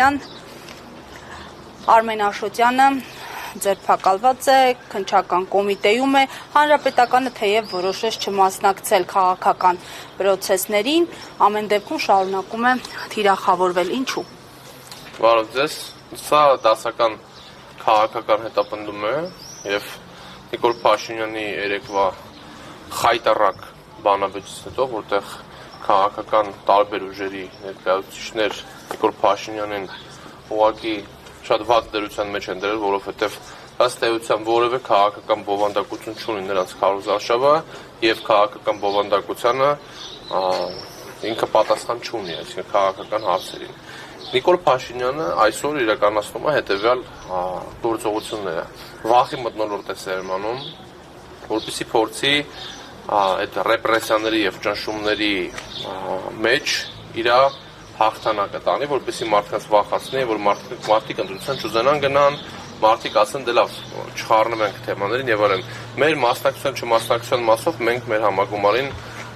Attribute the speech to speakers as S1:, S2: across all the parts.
S1: Արմեն Աշոտյանը ձերբակալված է, քննչական կոմիտեում է, հանրապետականը թեև որոշեց չմասնակցել քաղաքական պրոցեսներին, ամեն դեպքում շարունակում է թիրախավորվել, ինչու։
S2: Բարև ձեզ, սա դասական քաղաքական հետապնդում է և Նիկոլ Փաշինյանի երեկվա խայտառակ բանավեճից հետո, որտեղ քաղաքական տարբեր ուժերի ներկայացուցիչներ Նիկոլ Փաշինյանին ուղղակի շատ վատ դրության մեջ են դրել, որովհետև ըստ էության որևէ քաղաքական բովանդակություն չունի նրանց քարոզարշավը և քաղաքական բովանդակությանը ինքը պատասխան չունի, այսինքն քաղաքական հարցերին։ Նիկոլ Փաշինյանը այսօր իրականացնում է հետևյալ գործողությունները։ Վախի մթնոլորտ է սերմանում, որպեսզի փորձի այդ ռեպրեսիաների և ճնշումների մեջ իր հաղթանակը տանի, որպեսզի մարդկանց վախացնի, որ մարդիկ ընտրության չուզենան գնան, մարդիկ ասեն դե լավ, չխառնվենք թեմաներին եւ այլն։ Մեր մասնակցության չմասնակցության մասով մենք մեր համագումարին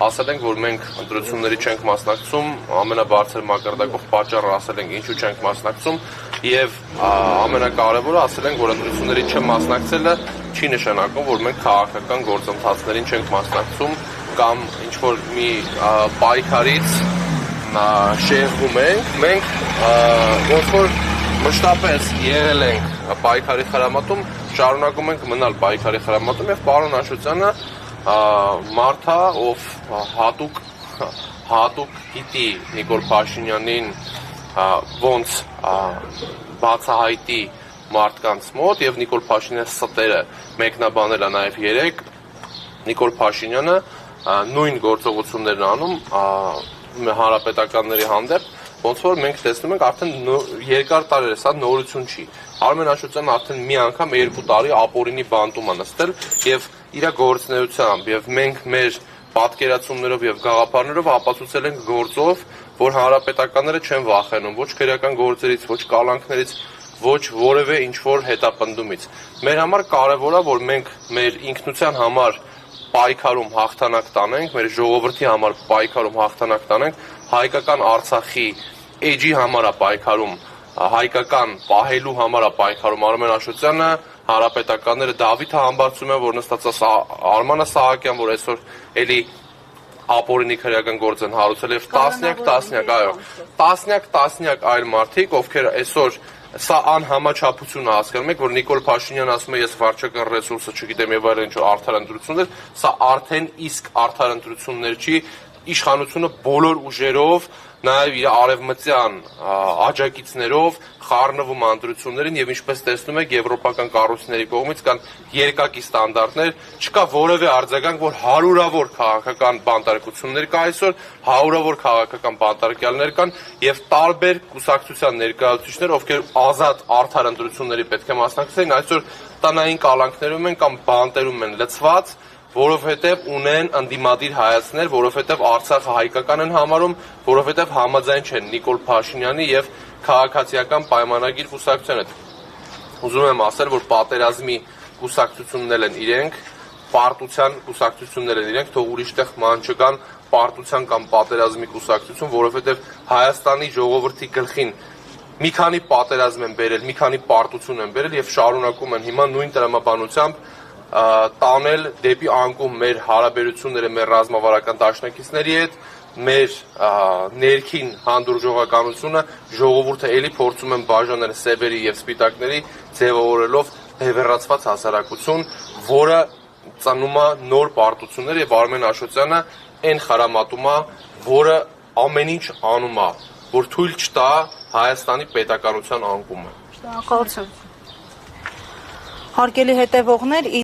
S2: ասել ենք, որ մենք ընտրությունների չենք մասնակցում, ամենաբարձր մակարդակով պատճառը ասել ենք ինչու չենք մասնակցում եւ ամենակարևորը ասել ենք, որ ընտրությունների չմասնակցելը չի նշանակում, որ մենք քաղաքական գործընթացներին չենք մասնակցում կամ ինչ որ մի պայքարից շեղվում ենք, մենք ոնց որ մշտապես եղել ենք պայքարի խրամատում, շարունակում ենք մնալ պայքարի խրամատում եւ պարոն Աշոտյանը մարդ է, ով հատուկ գիտի Նիկոլ Փաշինյանին ոնց բացահայտի մարդկանց մոտ եւ Նիկոլ Փաշինյանի ստերը մեկնաբանել է նաեւ երեք Նիկոլ Փաշինյանը նույն գործողություններն անում հանրապետականների հանդեպ, ոնց որ մենք տեսնում ենք արդեն երկար տարիներ է, սա նորություն չի։ Արմեն Աշոտյանը արդեն մի անգամ 2 տարի ապօրինի բանտում է նստել եւ իր գործունեությամբ եւ մենք մեր պատկերացումներով եւ գաղափարներով ապացուցել ենք գործով, որ հանրապետականները չեն վախենում ոչ քրեական գործերից, ոչ կալանքներից, ոչ որևէ ինչ որ հետապնդումից։ Մեր համար կարեւոր է, որ մենք մեր ինքնության համար պայքարում հաղթանակ տանենք, մեր ժողովրդի համար պայքարում հաղթանակ տանենք, հայկական Արցախի էջի համար է պայքարում, հայկական պահելու համար է պայքարում Արմեն Աշոտյանը, հանրապետականները Դավիթը Համբարձում են, որ նստած է Արմանը Սահակյան, որ այսօր էլի ապօրինի քրեական գործ են հարուցել եւ տասնյակ այլ մարդիկ, ովքեր այսօր սա անհամաչափություն է հասկանում եք, որ Նիկոլ Փաշինյանը ասում է ես վարչական ռեսուրսը չգիտեմ եւ այլն ինչ որ արդար ընտրություններ, սա արդեն իսկ արդար ընտրություններ չի, իշխանությունը բոլոր ուժերով, նաեւ իր արևմտյան աջակիցներով խառնվում ընտրություններին եւ ինչպես տեսնում եք եվրոպական կառույցների կողմից կան երկակի ստանդարտներ, չկա որևէ արձագանք, որ հարյուրավոր քաղաքական բանտարկություններ կա այսօր, հարյուրավոր քաղաքական բանտարկյալներ կան եւ տարբեր կուսակցության ներկայացուցիչներ, ովքեր ազատ արդար ընտրությունների պետք է մասնակցեն, այսօր տնային կալանքներում են կամ բանտերում են լցված, որովհետև ունեն ընդդիմադիր հայացքներ, որովհետև Արցախը հայկական են համարում, որովհետև համաձայն չեն Նիկոլ Փաշինյանի եւ քաղաքացիական պայմանագիր կուսակցության հետ։ Ուզում եմ ասել, որ պատերազմի կուսակցություններ են իրենք, պարտության կուսակցություններ են իրենք, թող ուրիշտեղ ման չգան պարտության կամ պատերազմի կուսակցություն, որովհետև Հայաստանի ժողովրդի գլխին մի քանի պատերազմ են բերել, մի քանի պարտություն են բերել եւ շարունակում են հիմա նույն տրամաբանությամբ տանել դեպի անկում մեր հարաբերությունները մեր ռազմավարական դաշնակիցների հետ, մեր ներքին հանդուրժողականությունը, ժողովուրդը էլի փորձում են բաժանել սևերի եւ սպիտակների, ձևավորելով բևեռացված հասարակություն, որը ծնում է նոր պարտություններ եւ Արմեն Աշոտյանը այն խրամատում է, որը ամեն ինչ անում է, որ թույլ չտա Հայաստանի պետականության անկումը։
S1: Շնորհակալություն։ Հարգելի հետևողներ,